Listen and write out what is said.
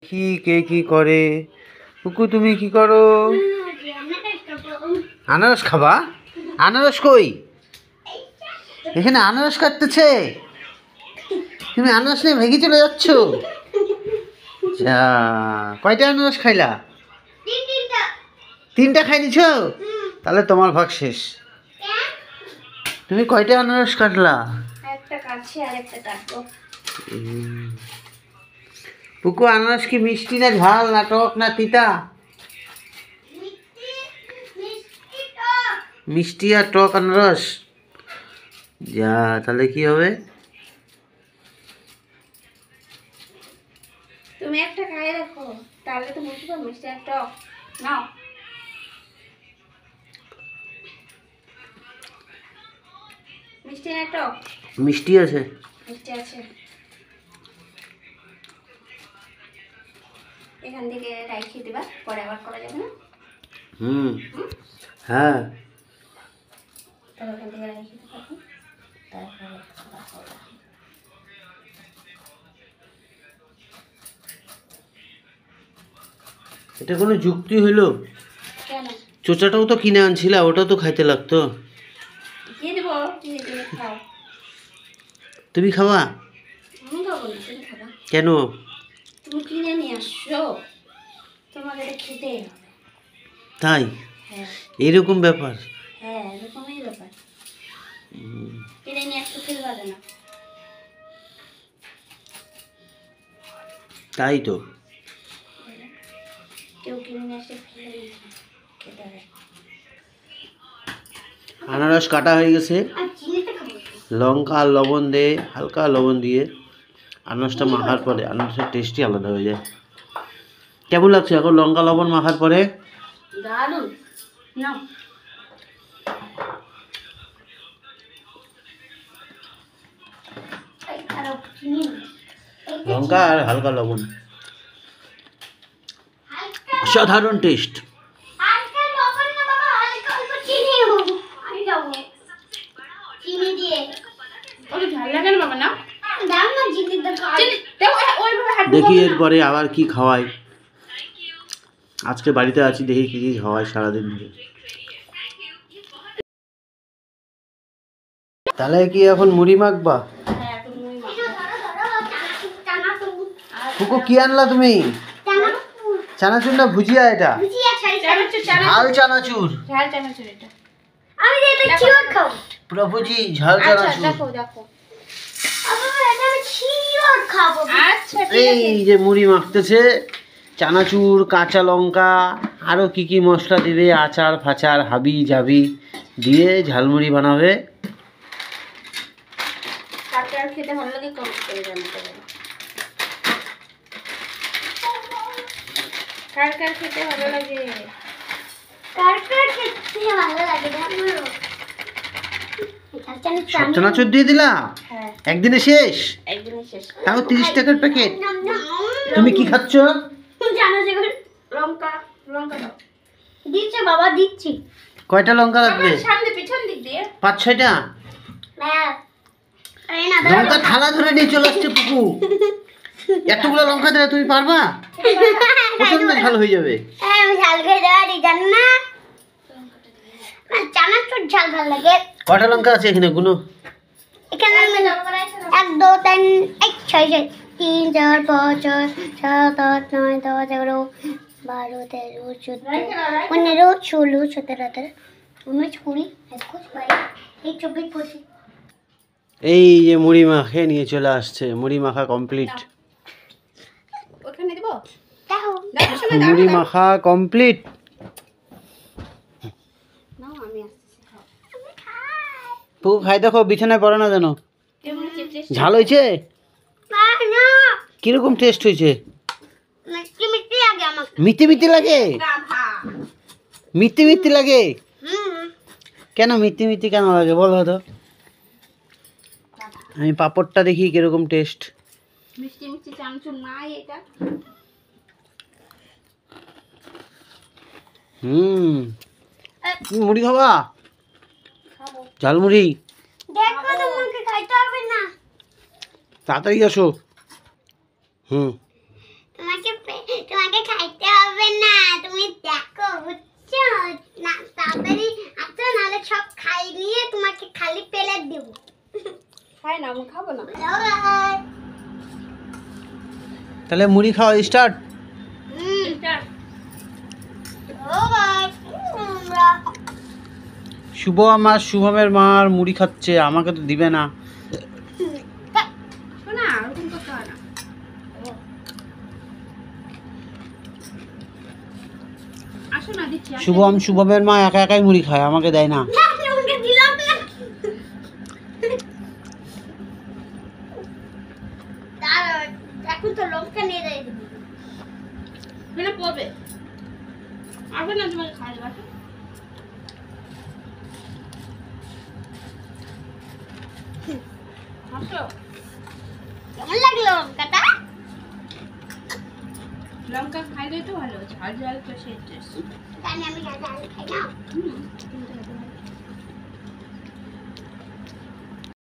কি কে কি করে? কুকু তুমি কি করো? আনারস খাবা? আনারস কই? এখানে আনারস কাটতেছে। তুমি আনারস নিয়ে ভেঙে চলে যাচ্ছ। যা, কয়টা আনারস খাইলা? তিনটা খাই নিছ? তাহলে তোমার ভাগ শেষ। তুমি কয়টা আনারস কাটলা? একটা কাটছি আর একটা কাটবো। পুকু আনারস কি মিষ্টি না ঝাল না টক না তিতা? মিষ্টি আর টক আনারস। যা, তাহলে কি হবে? তুমি একটা খাই রাখো, তাহলে তো বুঝতে পারো মিষ্টি আর টক। নাও। মিষ্টি না টক? মিষ্টি আছে। মিষ্টি আছে। এখান থেকে রাইখে দিবা, পরে আবার করা যাবে না? হ্যাঁ। তাহলে ওখান থেকে রাইখে দিবা, তারপরে এটা কোনো যুক্তি হইলো? কেন? চোচাটাও তো কিনে আনছিলা, ওটাও তো খাইতে লাগতো। দিয়ে দেবো, দিয়ে দিয়ে খাও। তুমি খাবা? আমি খাবো না, তুমি খাবা। কেন? তুমি কিনে নিয়ে আসছো, তোমাকে এটা খেতেই হবে। তাই? হ্যাঁ। এইরকম ব্যাপার? হ্যাঁ, এরকমই ব্যাপার। কিনে নিয়ে আসতে ফেল পারে না। তাই তো। কেউ কিনে নিয়ে আসতে ফেলে খেতে হবে। আনারস কাটা হয়ে গেছে। লঙ্কা আর লবণ দিয়ে, হালকা লবণ দিয়ে আনারসটা মাখার পরে আনারসের টেস্টই আলাদা হয়ে যায়। কেমন লাগছে এখন লঙ্কা লবণ মাখার পরে? দারুণ। নাও। লঙ্কা আর হালকা লবণ, অসাধারণ টেস্ট। দেখি এরপরে আবার কি খাওয়াই। আজকে বাড়িতে আছি, দেখি কি কি খাওয়াই সারাদিন ধরে। তাহলে কি এখন মুড়ি মাখবা? কুকু কি আনলা তুমি? চানাচুর না ভুজিয়া? এটা ঝাল চানাচুর। ঝাল চানাচুর এটা। আমি এটা চিওর খাবো। প্রভুজি ঝাল আচ্ছা চানাচুর। দেখো দেখো। আমি এটা চিওর খাবো। আচ্ছা ঠিক আছে। এই যে মুড়ি মাখতেছে, চানাচুর, কাঁচা লঙ্কা, আরো কি কি মশলা দিবে, আচার ফাচার হাবি জাবি দিয়ে ঝালমুড়ি বানাবে। কার কার খেতে ভালো লাগে কমেন্ট করে জানাতে পারো। কার কার খেতে ভালো লাগে? কার কার খেতে ভালো লাগে জানো? সব চানাচুর দিয়ে দিলা? হ্যাঁ, একদিনে শেষ? একদিনই শেষ। তাও 30 টাকার প্যাকেট। তুমি কি খাচ্ছ? চানাচুর। লঙ্কা, লঙ্কা দাও। দিচ্ছি বাবা, দিচ্ছি। কয়টা লঙ্কা লাগবে? বাবা সামনে পিছন দিক দিয়ে। 5-6টা? হ্যাঁ। এই না লঙ্কা থালা ধরে নিয়ে চলে আসছে পুকু। এতগুলো লঙ্কা দিলে তুমি পারবা? প্রচন্ড ঝাল হয়ে যাবে। আমি ঝাল খেতে পারি জানো না? চানাচুর ঝাল ভালো লাগে। কয়টা লঙ্কা আছে এখানে গুনো? এখানে 1 2 3 1 6 7 3 4 5 6 7 8 9 10 11 12 13 14 15 16 17 18 19 20 21 22 24 25। এই যে মুড়ি মাখে নিয়ে চলে আসছে, মুড়ি মাখা কমপ্লিট। ওখানে দেব? দেখো মুড়ি মাখা কমপ্লিট। নাও আমি আসছি। খাও। পুকু খাই দেখো, বিছানায় পড়ে না যেন। কেমন হচ্ছে? ঝাল হয়েছে? না কিরকম টেস্ট হয়েছে? মিষ্টি মিষ্টি লাগে আমাকে। মিষ্টি মিষ্টি লাগে? গাধা। মিষ্টি মিষ্টি লাগে? হুম। কেন মিষ্টি মিষ্টি কেন লাগে বলো তো? আমি পাপড়টা দেখি কিরকম টেস্ট। মিষ্টি মিষ্টি চানাচুর নাই এটা। মুড়ি খাবা? খাবো। ঝালমুড়ি? দেখো তোমাকে খাইতে হবে না। তাড়াতাড়ি আসো। তোমাকে তাহলে মুড়ি খাওয়া স্টার্ট। শুভ আমার শুভমের মার মুড়ি খাচ্ছে, আমাকে তো দিবে না। শোনা ওরকম করতে হয় না। আসো না দিচ্ছি। শুভমের মা একা একাই মুড়ি খায়, আমাকে দেয় না। এখন তো লঙ্কা নিয়ে যাই মানে পড়বে আসবে না, তোমাকে খাওয়া যাবে। আসো। কেমন লাগলো লঙ্কাটা? লঙ্কা খাইলে তো ভালো, ঝাল ঝাল তো সেই টেস্ট। আমি ঝাল খাই না।